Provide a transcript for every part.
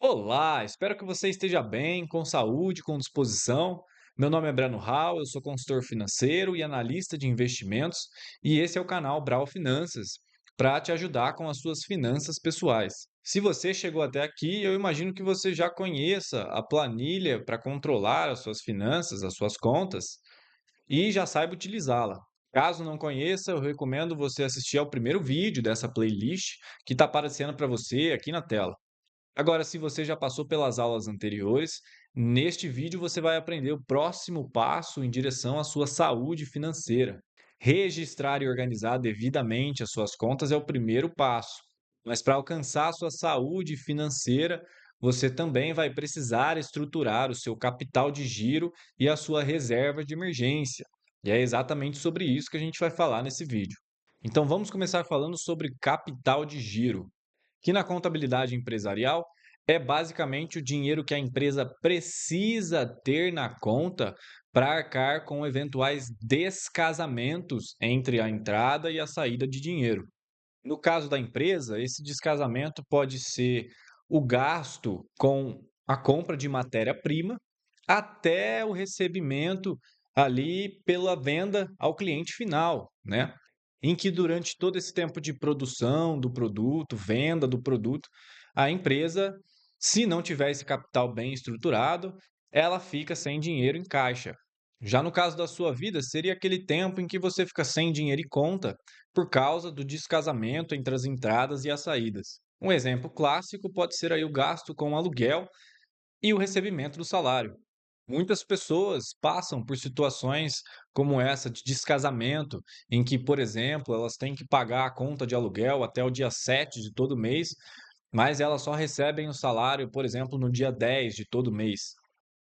Olá, espero que você esteja bem, com saúde, com disposição. Meu nome é Breno Hall, eu sou consultor financeiro e analista de investimentos, e esse é o canal Brau Finanças, para te ajudar com as suas finanças pessoais. Se você chegou até aqui, eu imagino que você já conheça a planilha para controlar as suas finanças, as suas contas, e já saiba utilizá-la. Caso não conheça, eu recomendo você assistir ao primeiro vídeo dessa playlist que está aparecendo para você aqui na tela. Agora, se você já passou pelas aulas anteriores, neste vídeo você vai aprender o próximo passo em direção à sua saúde financeira. Registrar e organizar devidamente as suas contas é o primeiro passo, mas para alcançar a sua saúde financeira, você também vai precisar estruturar o seu capital de giro e a sua reserva de emergência. E é exatamente sobre isso que a gente vai falar nesse vídeo. Então, vamos começar falando sobre capital de giro, que na contabilidade empresarial é basicamente o dinheiro que a empresa precisa ter na conta para arcar com eventuais descasamentos entre a entrada e a saída de dinheiro. No caso da empresa, esse descasamento pode ser o gasto com a compra de matéria-prima até o recebimento ali pela venda ao cliente final, né? Em que durante todo esse tempo de produção do produto, venda do produto, a empresa, se não tiver esse capital bem estruturado, ela fica sem dinheiro em caixa. Já no caso da sua vida, seria aquele tempo em que você fica sem dinheiro em conta por causa do descasamento entre as entradas e as saídas. Um exemplo clássico pode ser aí o gasto com o aluguel e o recebimento do salário. Muitas pessoas passam por situações como essa de descasamento, em que, por exemplo, elas têm que pagar a conta de aluguel até o dia 7 de todo mês, mas elas só recebem o salário, por exemplo, no dia 10 de todo mês.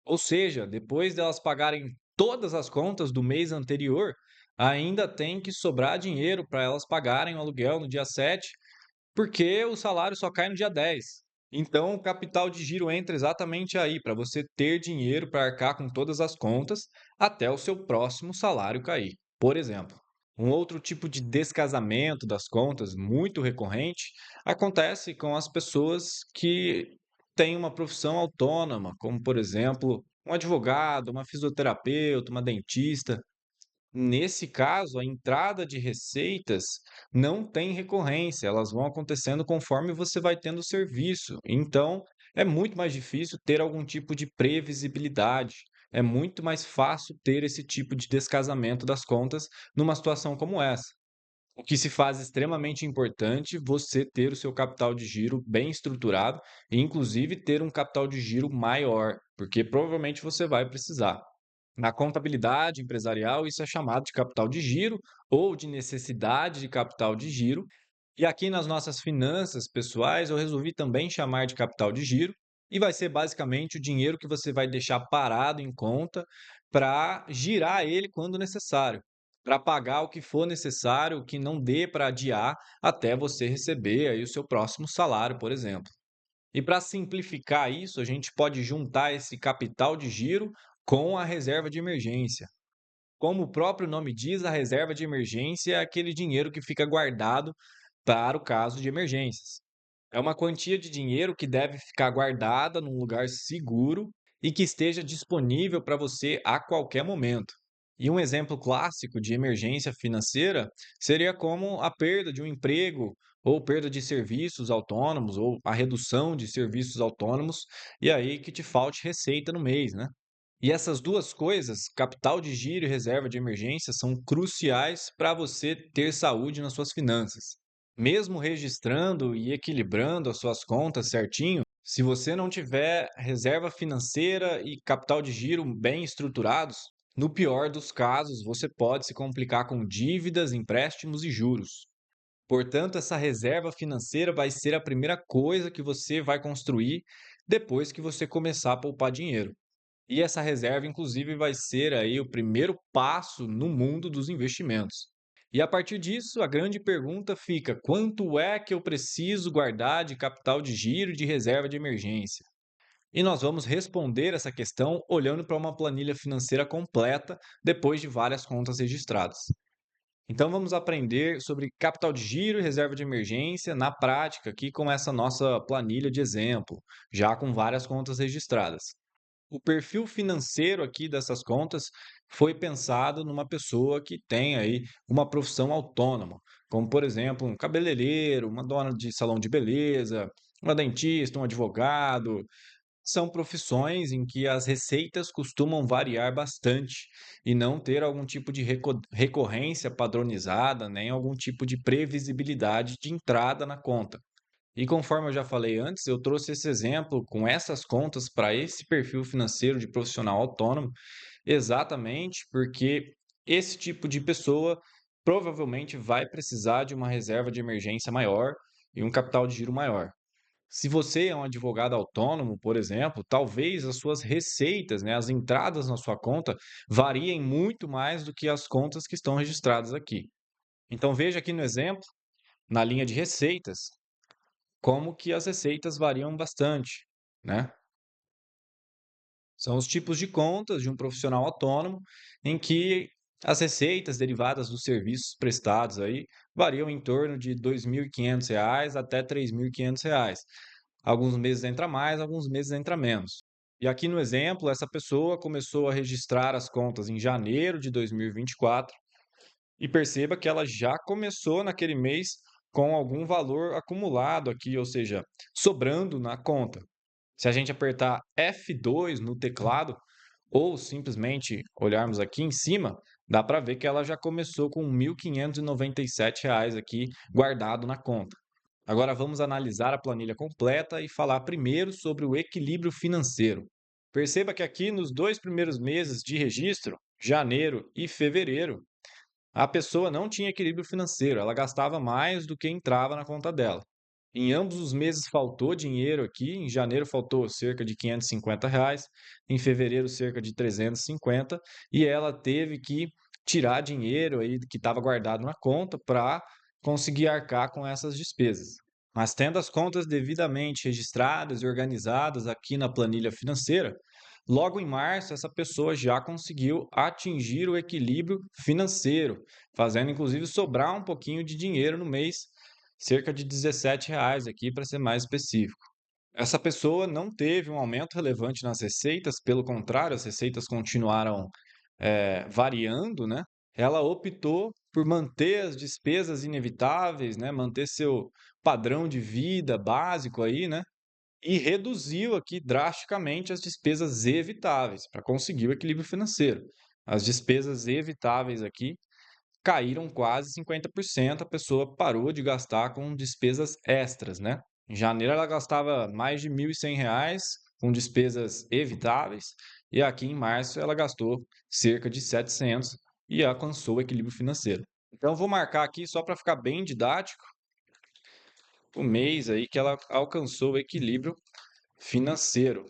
Ou seja, depois delas pagarem todas as contas do mês anterior, ainda tem que sobrar dinheiro para elas pagarem o aluguel no dia 7, porque o salário só cai no dia 10. Então, o capital de giro entra exatamente aí, para você ter dinheiro para arcar com todas as contas até o seu próximo salário cair. Por exemplo, um outro tipo de descasamento das contas, muito recorrente, acontece com as pessoas que têm uma profissão autônoma, como, por exemplo, um advogado, uma fisioterapeuta, uma dentista. Nesse caso, a entrada de receitas não tem recorrência, elas vão acontecendo conforme você vai tendo serviço. Então, é muito mais difícil ter algum tipo de previsibilidade. É muito mais fácil ter esse tipo de descasamento das contas numa situação como essa. O que se faz extremamente importante você ter o seu capital de giro bem estruturado e, inclusive, ter um capital de giro maior, porque provavelmente você vai precisar. Na contabilidade empresarial, isso é chamado de capital de giro ou de necessidade de capital de giro. E aqui nas nossas finanças pessoais, eu resolvi também chamar de capital de giro, e vai ser basicamente o dinheiro que você vai deixar parado em conta para girar ele quando necessário, para pagar o que for necessário, o que não dê para adiar até você receber aí o seu próximo salário, por exemplo. E para simplificar isso, a gente pode juntar esse capital de giro com a reserva de emergência. Como o próprio nome diz, a reserva de emergência é aquele dinheiro que fica guardado para o caso de emergências. É uma quantia de dinheiro que deve ficar guardada num lugar seguro e que esteja disponível para você a qualquer momento. E um exemplo clássico de emergência financeira seria como a perda de um emprego, ou perda de serviços autônomos, ou a redução de serviços autônomos, e aí que te falte receita no mês, né? E essas duas coisas, capital de giro e reserva de emergência, são cruciais para você ter saúde nas suas finanças. Mesmo registrando e equilibrando as suas contas certinho, se você não tiver reserva financeira e capital de giro bem estruturados, no pior dos casos, você pode se complicar com dívidas, empréstimos e juros. Portanto, essa reserva financeira vai ser a primeira coisa que você vai construir depois que você começar a poupar dinheiro. E essa reserva, inclusive, vai ser aí o primeiro passo no mundo dos investimentos. E a partir disso, a grande pergunta fica: quanto é que eu preciso guardar de capital de giro e de reserva de emergência? E nós vamos responder essa questão olhando para uma planilha financeira completa depois de várias contas registradas. Então vamos aprender sobre capital de giro e reserva de emergência na prática aqui com essa nossa planilha de exemplo, já com várias contas registradas. O perfil financeiro aqui dessas contas foi pensado numa pessoa que tem aí uma profissão autônoma, como por exemplo um cabeleireiro, uma dona de salão de beleza, uma dentista, um advogado. São profissões em que as receitas costumam variar bastante e não ter algum tipo de recorrência padronizada, nem algum tipo de previsibilidade de entrada na conta. E conforme eu já falei antes, eu trouxe esse exemplo com essas contas para esse perfil financeiro de profissional autônomo, exatamente porque esse tipo de pessoa provavelmente vai precisar de uma reserva de emergência maior e um capital de giro maior. Se você é um advogado autônomo, por exemplo, talvez as suas receitas, né, as entradas na sua conta, variem muito mais do que as contas que estão registradas aqui. Então veja aqui no exemplo, na linha de receitas, como que as receitas variam bastante, né? São os tipos de contas de um profissional autônomo em que as receitas derivadas dos serviços prestados aí variam em torno de R$ 2.500 até R$ 3.500. Alguns meses entra mais, alguns meses entra menos. E aqui no exemplo, essa pessoa começou a registrar as contas em janeiro de 2024 e perceba que ela já começou naquele mês com algum valor acumulado aqui, ou seja, sobrando na conta. Se a gente apertar F2 no teclado ou simplesmente olharmos aqui em cima, dá para ver que ela já começou com R$ 1.597 aqui guardado na conta. Agora vamos analisar a planilha completa e falar primeiro sobre o equilíbrio financeiro. Perceba que aqui nos dois primeiros meses de registro, janeiro e fevereiro, a pessoa não tinha equilíbrio financeiro, ela gastava mais do que entrava na conta dela. Em ambos os meses faltou dinheiro aqui, em janeiro faltou cerca de R$ 550, em fevereiro cerca de 350, e ela teve que tirar dinheiro aí que estava guardado na conta para conseguir arcar com essas despesas. Mas tendo as contas devidamente registradas e organizadas aqui na planilha financeira, logo em março essa pessoa já conseguiu atingir o equilíbrio financeiro, fazendo inclusive sobrar um pouquinho de dinheiro no mês, cerca de R$ 17 aqui para ser mais específico. Essa pessoa não teve um aumento relevante nas receitas, pelo contrário, as receitas continuaram variando, né? Ela optou por manter as despesas inevitáveis, né? Manter seu padrão de vida básico aí, né? E reduziu aqui drasticamente as despesas evitáveis para conseguir o equilíbrio financeiro. As despesas evitáveis aqui caíram quase 50%, a pessoa parou de gastar com despesas extras, né? Em janeiro ela gastava mais de R$ 1.100 com despesas evitáveis e aqui em março ela gastou cerca de 700 e alcançou o equilíbrio financeiro. Então eu vou marcar aqui só para ficar bem didático o mês aí que ela alcançou o equilíbrio financeiro.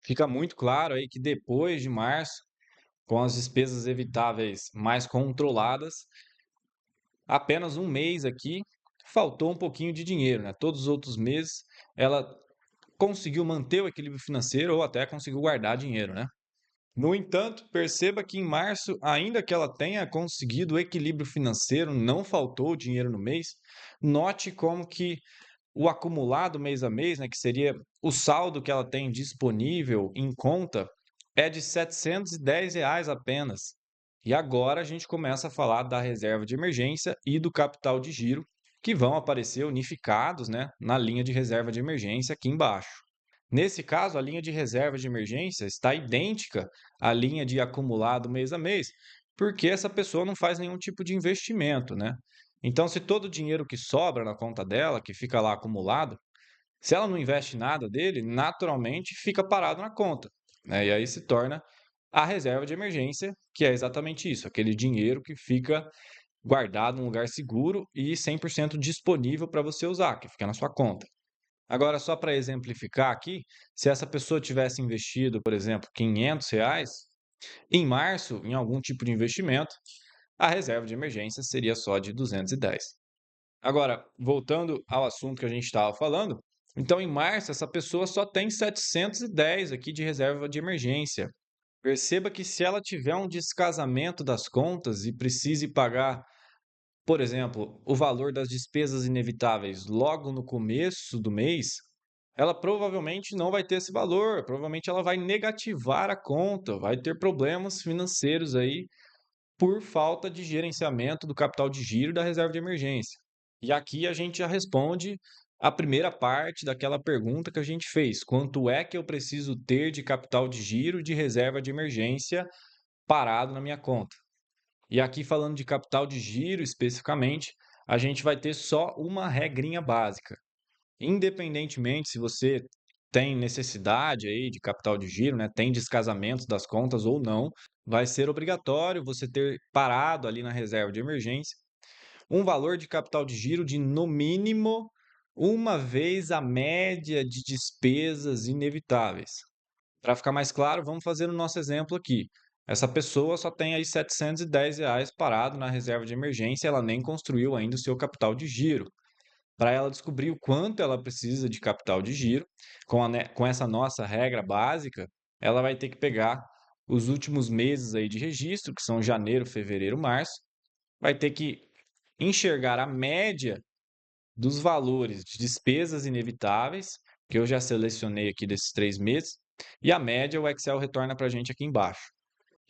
Fica muito claro aí que depois de março, com as despesas evitáveis mais controladas, apenas um mês aqui faltou um pouquinho de dinheiro, né? Todos os outros meses ela conseguiu manter o equilíbrio financeiro ou até conseguiu guardar dinheiro, né? No entanto, perceba que em março, ainda que ela tenha conseguido o equilíbrio financeiro, não faltou dinheiro no mês. Note como que o acumulado mês a mês, né, que seria o saldo que ela tem disponível em conta, é de R$ 710 apenas. E agora a gente começa a falar da reserva de emergência e do capital de giro, que vão aparecer unificados, né, na linha de reserva de emergência aqui embaixo. Nesse caso, a linha de reserva de emergência está idêntica à linha de acumulado mês a mês, porque essa pessoa não faz nenhum tipo de investimento, né? Então, se todo o dinheiro que sobra na conta dela, que fica lá acumulado, se ela não investe nada dele, naturalmente fica parado na conta, né? E aí se torna a reserva de emergência, que é exatamente isso, aquele dinheiro que fica guardado num lugar seguro e 100% disponível para você usar, que fica na sua conta. Agora, só para exemplificar aqui, se essa pessoa tivesse investido, por exemplo, R$ 500, em março, em algum tipo de investimento, a reserva de emergência seria só de 210. Agora, voltando ao assunto que a gente estava falando, então em março essa pessoa só tem 710 aqui de reserva de emergência. Perceba que se ela tiver um descasamento das contas e precise pagar, por exemplo, o valor das despesas inevitáveis logo no começo do mês, ela provavelmente não vai ter esse valor, provavelmente ela vai negativar a conta, vai ter problemas financeiros aí por falta de gerenciamento do capital de giro e da reserva de emergência. E aqui a gente já responde a primeira parte daquela pergunta que a gente fez: quanto é que eu preciso ter de capital de giro e de reserva de emergência parado na minha conta? E aqui, falando de capital de giro especificamente, a gente vai ter só uma regrinha básica. Independentemente se você tem necessidade aí de capital de giro, né, tem descasamento das contas ou não, vai ser obrigatório você ter parado ali na reserva de emergência um valor de capital de giro de, no mínimo, uma vez a média de despesas inevitáveis. Para ficar mais claro, vamos fazer o nosso exemplo aqui. Essa pessoa só tem aí R$ 710 parado na reserva de emergência, ela nem construiu ainda o seu capital de giro. Para ela descobrir o quanto ela precisa de capital de giro, com essa nossa regra básica, ela vai ter que pegar os últimos meses aí de registro, que são janeiro, fevereiro, março, vai ter que enxergar a média dos valores de despesas inevitáveis, que eu já selecionei aqui desses 3 meses, e a média o Excel retorna para a gente aqui embaixo.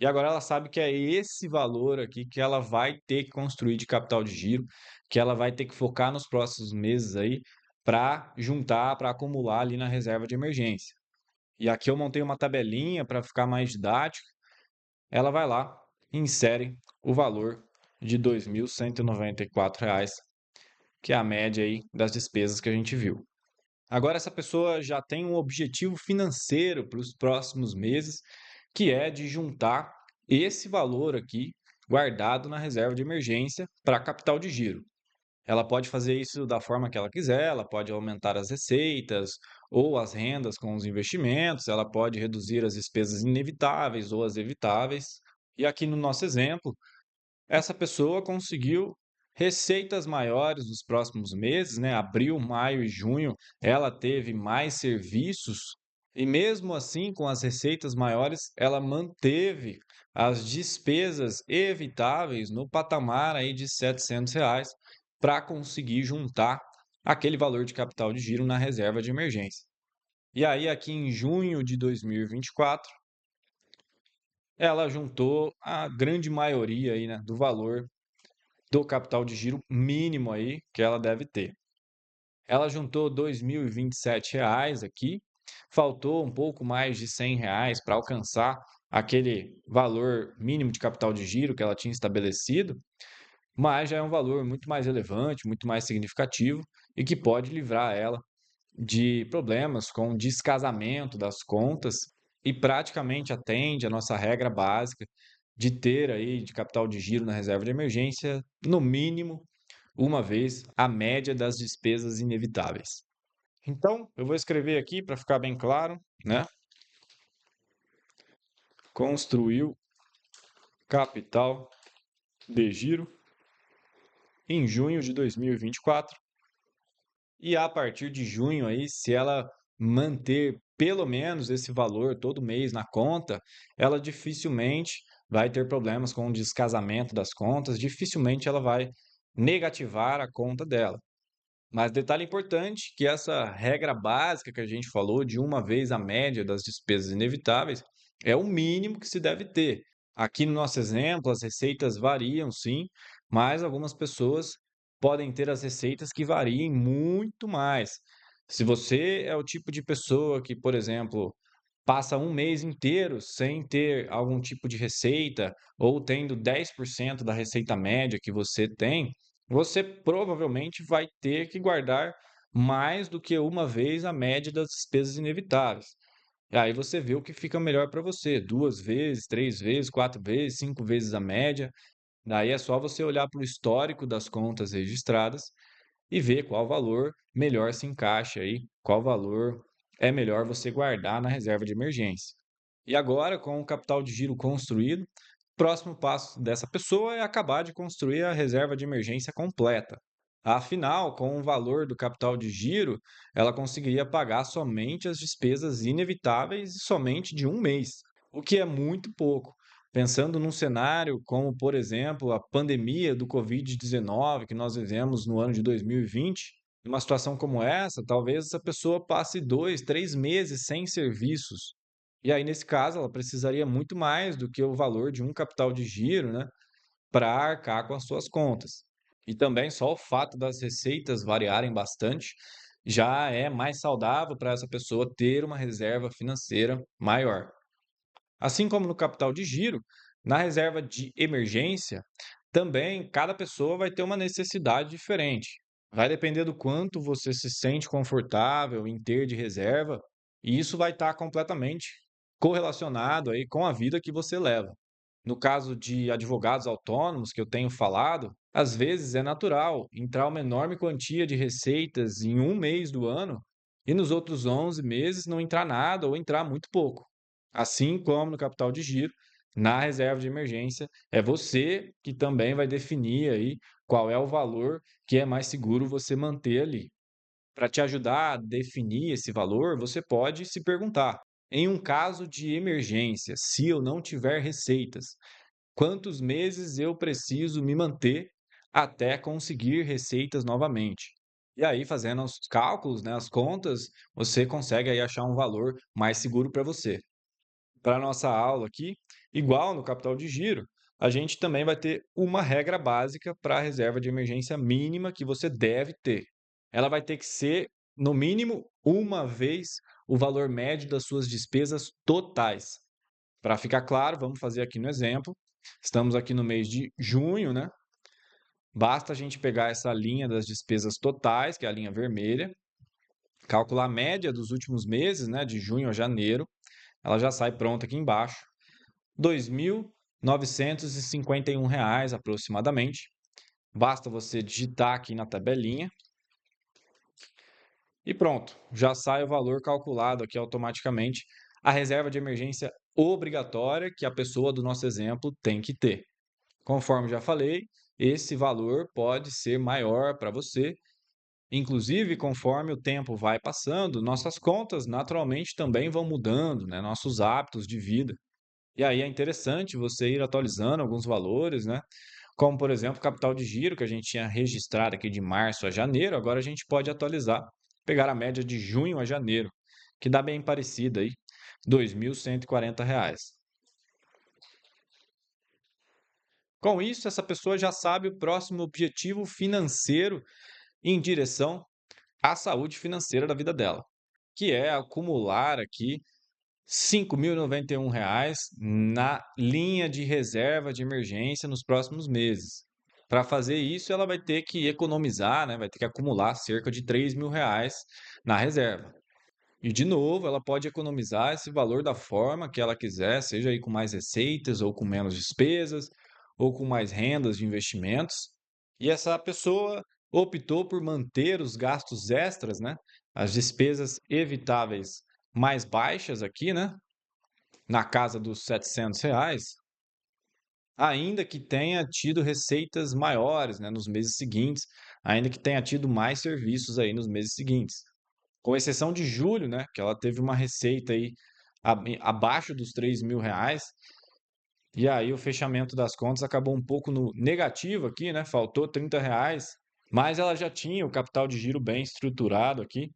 E agora ela sabe que é esse valor aqui que ela vai ter que construir de capital de giro, que ela vai ter que focar nos próximos meses aí para juntar, para acumular ali na reserva de emergência. E aqui eu montei uma tabelinha para ficar mais didático. Ela vai lá e insere o valor de R$ 2.194, que é a média aí das despesas que a gente viu. Agora essa pessoa já tem um objetivo financeiro para os próximos meses, que é de juntar esse valor aqui guardado na reserva de emergência para capital de giro. Ela pode fazer isso da forma que ela quiser, ela pode aumentar as receitas ou as rendas com os investimentos, ela pode reduzir as despesas inevitáveis ou as evitáveis. E aqui no nosso exemplo, essa pessoa conseguiu receitas maiores nos próximos meses, né? Abril, maio e junho, ela teve mais serviços e mesmo assim, com as receitas maiores, ela manteve as despesas evitáveis no patamar aí de R$ 700 para conseguir juntar aquele valor de capital de giro na reserva de emergência. E aí, aqui em junho de 2024, ela juntou a grande maioria aí, né, do valor do capital de giro mínimo aí que ela deve ter. Ela juntou R$ 2.027 aqui, faltou um pouco mais de R$ 100 para alcançar aquele valor mínimo de capital de giro que ela tinha estabelecido, mas já é um valor muito mais relevante, muito mais significativo e que pode livrar ela de problemas com o descasamento das contas e praticamente atende a nossa regra básica de ter aí de capital de giro na reserva de emergência, no mínimo, uma vez a média das despesas inevitáveis. Então, eu vou escrever aqui para ficar bem claro, né? Construiu capital de giro em junho de 2024 e a partir de junho aí, se ela manter pelo menos esse valor todo mês na conta, ela dificilmente vai ter problemas com o descasamento das contas, dificilmente ela vai negativar a conta dela. Mas detalhe importante que essa regra básica que a gente falou de uma vez a média das despesas inevitáveis é o mínimo que se deve ter. Aqui no nosso exemplo, as receitas variam sim, mas algumas pessoas podem ter as receitas que variem muito mais. Se você é o tipo de pessoa que, por exemplo, passa um mês inteiro sem ter algum tipo de receita ou tendo 10% da receita média que você tem, você provavelmente vai ter que guardar mais do que uma vez a média das despesas inevitáveis. E aí você vê o que fica melhor para você, 2 vezes, 3 vezes, 4 vezes, 5 vezes a média. Daí é só você olhar para o histórico das contas registradas e ver qual valor melhor se encaixa aí, qual valor é melhor você guardar na reserva de emergência. E agora, com o capital de giro construído, o próximo passo dessa pessoa é acabar de construir a reserva de emergência completa. Afinal, com o valor do capital de giro, ela conseguiria pagar somente as despesas inevitáveis e somente de um mês. o que é muito pouco. Pensando num cenário como, por exemplo, a pandemia do Covid-19 que nós vivemos no ano de 2020, numa situação como essa, talvez essa pessoa passe 2, 3 meses sem serviços. E aí, nesse caso, ela precisaria muito mais do que o valor de um capital de giro, né, para arcar com as suas contas. E também só o fato das receitas variarem bastante já é mais saudável para essa pessoa ter uma reserva financeira maior. Assim como no capital de giro, na reserva de emergência, também cada pessoa vai ter uma necessidade diferente. Vai depender do quanto você se sente confortável em ter de reserva, e isso vai estar completamente correlacionado aí com a vida que você leva. No caso de advogados autônomos que eu tenho falado, às vezes é natural entrar uma enorme quantia de receitas em um mês do ano e nos outros 11 meses não entrar nada ou entrar muito pouco. Assim como no capital de giro, na reserva de emergência, é você que também vai definir aí qual é o valor que é mais seguro você manter ali. Para te ajudar a definir esse valor, você pode se perguntar: em um caso de emergência, se eu não tiver receitas, quantos meses eu preciso me manter até conseguir receitas novamente? E aí, fazendo os cálculos, né, as contas, você consegue aí achar um valor mais seguro para você. Para a nossa aula aqui, igual no capital de giro, a gente também vai ter uma regra básica para a reserva de emergência mínima que você deve ter. Ela vai ter que ser, no mínimo, uma vez o valor médio das suas despesas totais. Para ficar claro, vamos fazer aqui no exemplo. Estamos aqui no mês de junho, né? Basta a gente pegar essa linha das despesas totais, que é a linha vermelha, calcular a média dos últimos meses, né, de junho a janeiro. Ela já sai pronta aqui embaixo. R$ 2.951 aproximadamente. Basta você digitar aqui na tabelinha e pronto, já sai o valor calculado aqui automaticamente, a reserva de emergência obrigatória que a pessoa do nosso exemplo tem que ter. Conforme já falei, esse valor pode ser maior para você, inclusive conforme o tempo vai passando, nossas contas naturalmente também vão mudando, né? Nossos hábitos de vida. E aí é interessante você ir atualizando alguns valores, né? Como, por exemplo, o capital de giro que a gente tinha registrado aqui de março a janeiro, agora a gente pode atualizar, pegar a média de junho a janeiro, que dá bem parecida aí, R$ 2.140. Com isso, essa pessoa já sabe o próximo objetivo financeiro em direção à saúde financeira da vida dela, que é acumular aqui R$ 5.091 na linha de reserva de emergência nos próximos meses. Para fazer isso, ela vai ter que economizar, né? Vai ter que acumular cerca de R$ 3.000 na reserva. E, de novo, ela pode economizar esse valor da forma que ela quiser, seja aí com mais receitas, ou com menos despesas, ou com mais rendas de investimentos. E essa pessoa optou por manter os gastos extras, né? As despesas evitáveis mais baixas aqui, né? Na casa dos R$ 700, ainda que tenha tido receitas maiores, né, nos meses seguintes, ainda que tenha tido mais serviços aí nos meses seguintes. Com exceção de julho, né, que ela teve uma receita aí abaixo dos R$ 3.000, e aí o fechamento das contas acabou um pouco no negativo aqui, né, faltou R$ 30, mas ela já tinha o capital de giro bem estruturado aqui,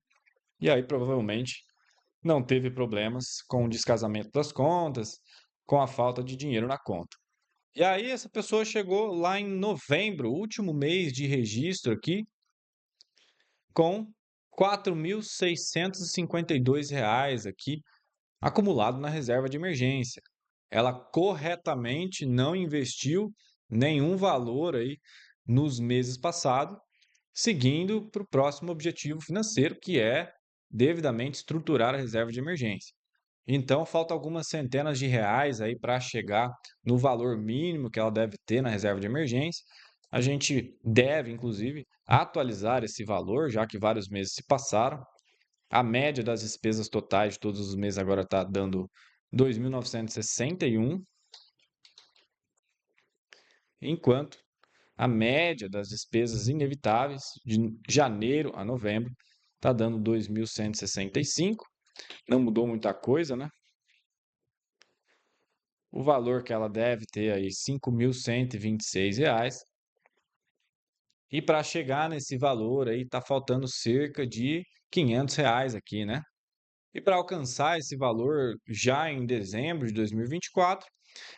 e aí provavelmente não teve problemas com o descasamento das contas, com a falta de dinheiro na conta. E aí essa pessoa chegou lá em novembro, último mês de registro aqui, com R$ 4.652 aqui acumulado na reserva de emergência. Ela corretamente não investiu nenhum valor aí nos meses passados, seguindo para o próximo objetivo financeiro, que é devidamente estruturar a reserva de emergência. Então, falta algumas centenas de reais aí para chegar no valor mínimo que ela deve ter na reserva de emergência. A gente deve, inclusive, atualizar esse valor, já que vários meses se passaram. A média das despesas totais de todos os meses agora está dando 2.961, enquanto a média das despesas inevitáveis de janeiro a novembro está dando 2.165. Não mudou muita coisa, né? o valor que ela deve ter aí, R$ 5.126. E para chegar nesse valor aí, tá faltando cerca de R$ 500 aqui, né? E para alcançar esse valor já em dezembro de 2024,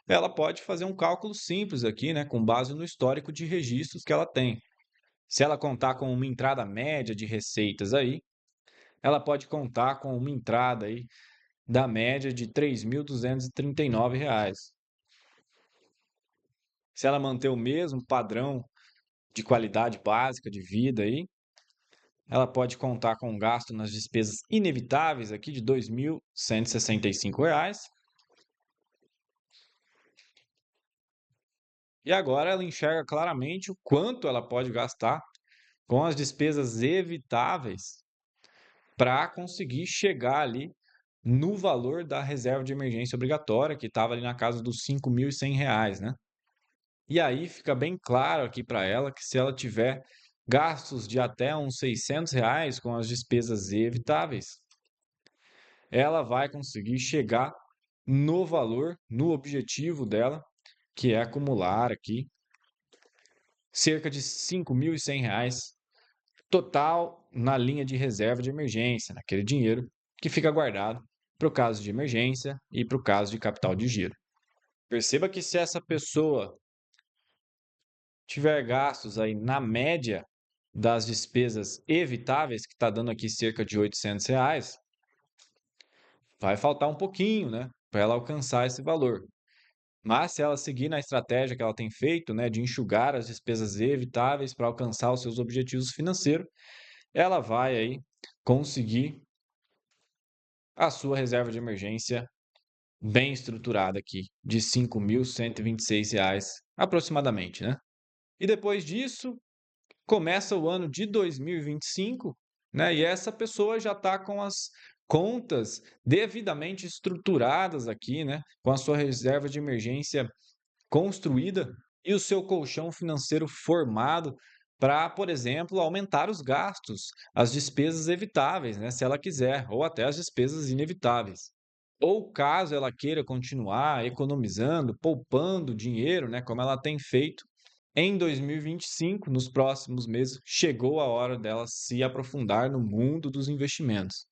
ela pode fazer um cálculo simples aqui, né, com base no histórico de registros que ela tem. Se ela contar com uma entrada média de receitas aí, ela pode contar com uma entrada aí da média de R$ 3.239. Se ela manter o mesmo padrão de qualidade básica de vida aí, ela pode contar com um gasto nas despesas inevitáveis aqui de R$ 2.165. E agora ela enxerga claramente o quanto ela pode gastar com as despesas evitáveis para conseguir chegar ali no valor da reserva de emergência obrigatória, que estava ali na casa dos R$ 5.100, né? E aí fica bem claro aqui para ela que se ela tiver gastos de até uns R$ 600 com as despesas evitáveis, ela vai conseguir chegar no valor, no objetivo dela, que é acumular aqui cerca de R$ 5.100 total na linha de reserva de emergência, naquele dinheiro que fica guardado para o caso de emergência e para o caso de capital de giro. Perceba que se essa pessoa tiver gastos aí na média das despesas evitáveis, que está dando aqui cerca de R$ 800, vai faltar um pouquinho, né, para ela alcançar esse valor. Mas se ela seguir na estratégia que ela tem feito, né, de enxugar as despesas evitáveis para alcançar os seus objetivos financeiros, ela vai aí conseguir a sua reserva de emergência bem estruturada aqui, de R$ 5.126 aproximadamente, né? E depois disso, começa o ano de 2025, né? E essa pessoa já está com as contas devidamente estruturadas aqui, né? Com a sua reserva de emergência construída e o seu colchão financeiro formado para, por exemplo, aumentar os gastos, as despesas evitáveis, né? Se ela quiser, ou até as despesas inevitáveis. Ou caso ela queira continuar economizando, poupando dinheiro, né, como ela tem feito, em 2025, nos próximos meses, chegou a hora dela se aprofundar no mundo dos investimentos.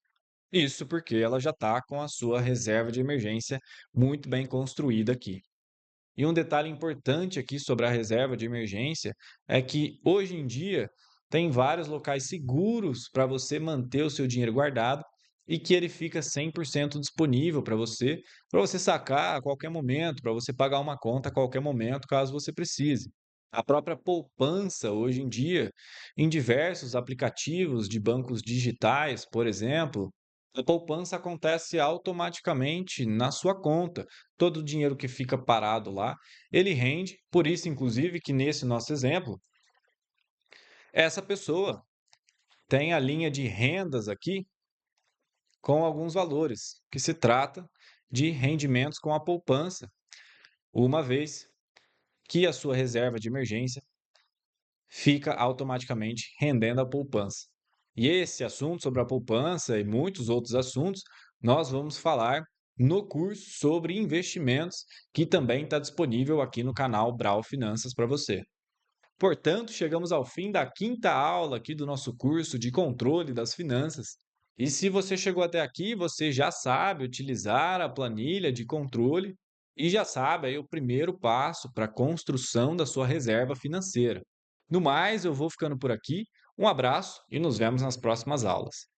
Isso porque ela já está com a sua reserva de emergência muito bem construída aqui. E um detalhe importante aqui sobre a reserva de emergência é que hoje em dia tem vários locais seguros para você manter o seu dinheiro guardado e que ele fica 100% disponível para você sacar a qualquer momento, para você pagar uma conta a qualquer momento, caso você precise. A própria poupança, hoje em dia, em diversos aplicativos de bancos digitais, por exemplo, a poupança acontece automaticamente na sua conta. Todo o dinheiro que fica parado lá, ele rende. Por isso, inclusive, que nesse nosso exemplo, essa pessoa tem a linha de rendas aqui com alguns valores, que se trata de rendimentos com a poupança, uma vez que a sua reserva de emergência fica automaticamente rendendo a poupança. E esse assunto sobre a poupança e muitos outros assuntos, nós vamos falar no curso sobre investimentos, que também está disponível aqui no canal Brau Finanças para você. Portanto, chegamos ao fim da quinta aula aqui do nosso curso de controle das finanças. E se você chegou até aqui, você já sabe utilizar a planilha de controle e já sabe aí o primeiro passo para a construção da sua reserva financeira. No mais, eu vou ficando por aqui. Um abraço e nos vemos nas próximas aulas.